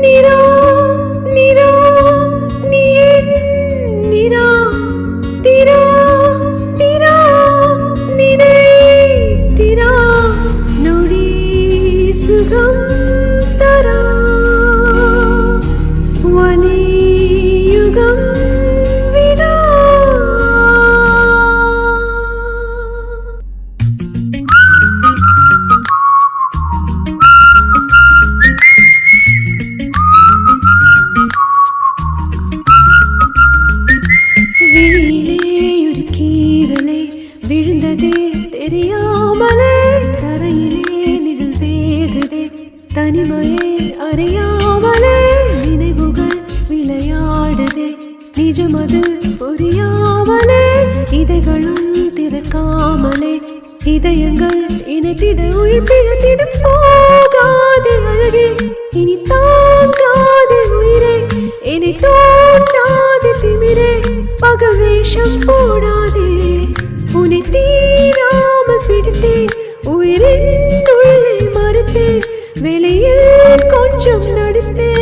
நிரா நிரா நீ நிரா திரா திரா நினை திரா நொடி சுகம் தரா வலி யுகம் விடா. விழுந்ததே தெரியாமலே தரையிலே நிழல் வேகுதே தனிமையை அறியாமலே நினைவுகள் விளையாடுதே நிஜமது புரியாமலே இதழ்களும் திறக்காமலே இதயங்கள் இணைத்திட உயிர் பிழத்திடும் போகாதே அழகே இனி தாங்காதே உயிரே என்னை தோண்டாதே திமிரே பகல் வேஷம் போடாதே உன்னை தீராமல் பிடித்தேன் உயிரின் உள்ளே மறுத்தேன் வெளியில் கொஞ்சம் நடுத்தேன்.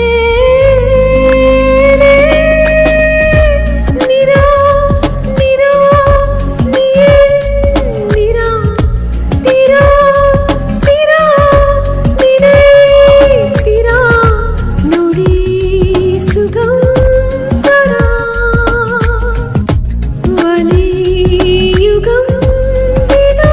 நிரா நிரா நீயே நிரா திரா திரா நினை திரா நொடி சுகம் தரா வலி யுகம் விடா.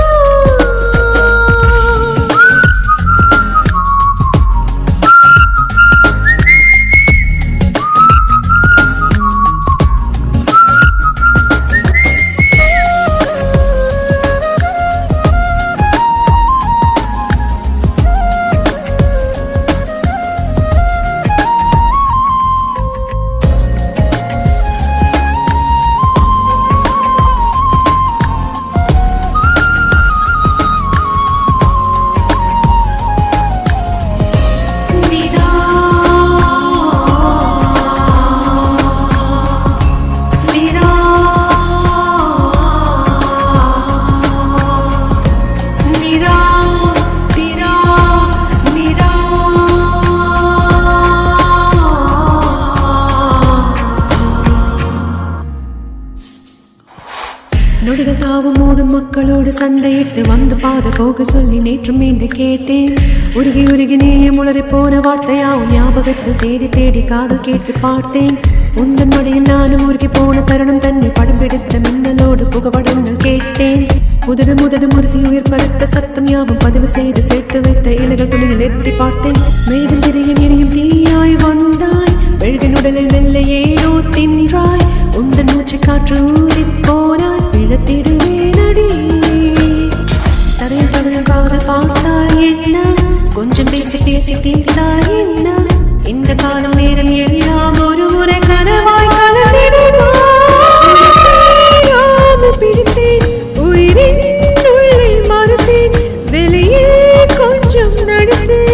நொடிகள் தாவும் மூடும் மக்களோடு சண்டையிட்டு வந்து பாத போக சொல்லி நேற்று மீண்டு கேட்டேன். உருகி உருகி நீயே முளறி போன வார்த்தையாவும் ஞாபகத்தில் தேடி தேடி காதல் கேட்டு பார்த்தேன். உந்தன் மடியில் நானும் உருகி போன தருணம் தன்னை படம் பிடித்த மின்னலோடு புகப்படங்கள் கேட்டேன். முதடு முதடு முரிசி உயிர் பருத்த சத்தம் யாவும் பதிவு செய்து சேர்த்து வைத்த இலைகள் துணியில் எத்தி பார்த்தேன். மெழுகும் திரையும் எரியும் தீயாய் வந்தாய் மெழுகின் உடலில் வெள்ளை ஏனோ தின்றாய் உந்தன் மூச்சு காற்று ஊறி போனாய் இழத்திடுவேனடி தரையில் தமிழாக பார்த்தால் என்ன கொஞ்சம் பேசி பேசி தீர்த்தால் என்ன இந்த காலம் நேரம் எல்லாம் ஒரு முறை கனவாய் கலந்திடுவாய் பிடித்தேன் உயிரின் உள்ளே மறுத்தேன் வெளியில் கொஞ்சம் நடுத்தேன்.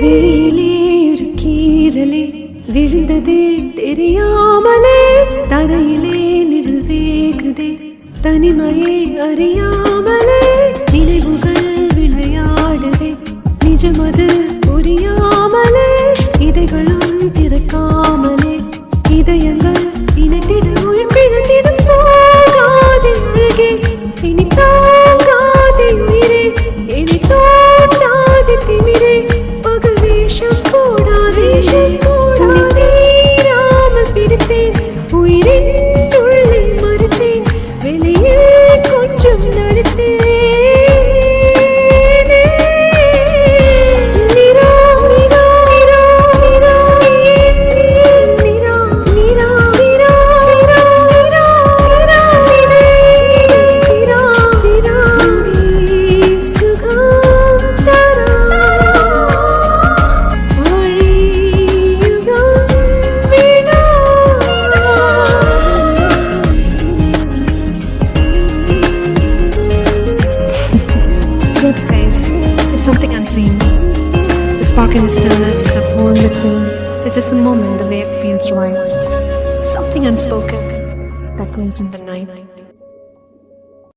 விழியிலே ஒரு கீறலே விழுந்ததே தெரியாமலே தரையிலே நிழல் வேகுதே தனிமையை அறியாமலே நினைவுகள் விளையாடுதே நிஜமது புரியாமலே இதழ்களும் திறக்காமலே இதயங்கள் இணைத்திட உயிர் பிழந்திடும் போகாதே அழகே இனி தாங்காதே உயிரே என்னை தோண்டாதே திமிரே பகல் வேஷம் போடாதே உன்னை தீராமல் பிடித்தேன் உயிரின் உள்ளே மறுத்தேன் வெளியில் கொஞ்சம் நடுத்தேன். நிரா நிரா நிரா நிரா நிரா நிரா நிரா நிரா நிரா நினை திரா திரா நொடி சுகம் தரா வலி யுகம் விடா. It's not face, it's something unseen. The spark in the stillness of one between. It's just the moment, the way it feels right. Something unspoken that glows in the night.